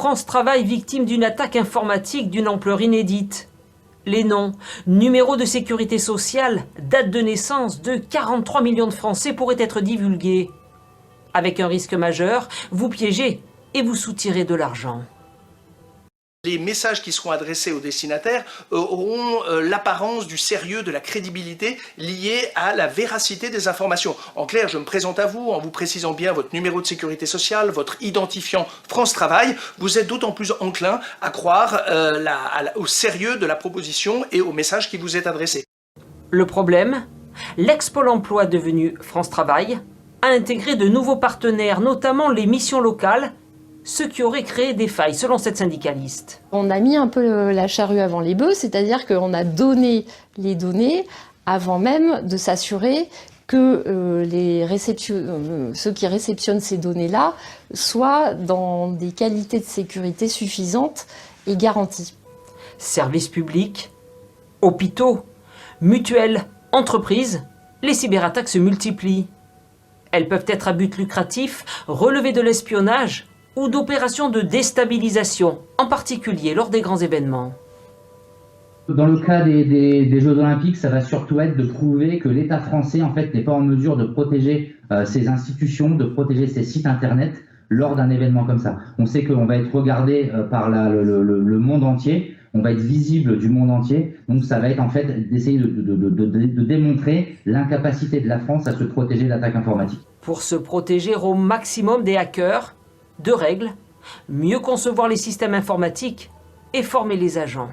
France Travail victime d'une attaque informatique d'une ampleur inédite. Les noms, numéros de sécurité sociale, date de naissance de 43 millions de Français pourraient être divulgués. Avec un risque majeur, vous piégez et vous soutirez de l'argent. Les messages qui seront adressés aux destinataires auront l'apparence du sérieux, de la crédibilité liée à la véracité des informations. En clair, je me présente à vous en vous précisant bien votre numéro de sécurité sociale, votre identifiant France Travail. Vous êtes d'autant plus enclin à croire au sérieux de la proposition et au message qui vous est adressé. Le problème, l'ex-Pôle emploi devenu France Travail a intégré de nouveaux partenaires, notamment les missions locales, ce qui aurait créé des failles, selon cette syndicaliste. On a mis un peu la charrue avant les bœufs, c'est-à-dire qu'on a donné les données avant même de s'assurer que ceux qui réceptionnent ces données-là soient dans des qualités de sécurité suffisantes et garanties. Services publics, hôpitaux, mutuelles, entreprises, les cyberattaques se multiplient. Elles peuvent être à but lucratif, relever de l'espionnage ou d'opérations de déstabilisation, en particulier lors des grands événements. Dans le cas des Jeux Olympiques, ça va surtout être de prouver que l'État français en fait, n'est pas en mesure de protéger ses institutions, de protéger ses sites internet lors d'un événement comme ça. On sait qu'on va être regardé par le monde entier, on va être visible du monde entier, donc ça va être en fait d'essayer de démontrer l'incapacité de la France à se protéger d'attaques informatiques. Pour se protéger au maximum des hackers, 2 règles, mieux concevoir les systèmes informatiques et former les agents.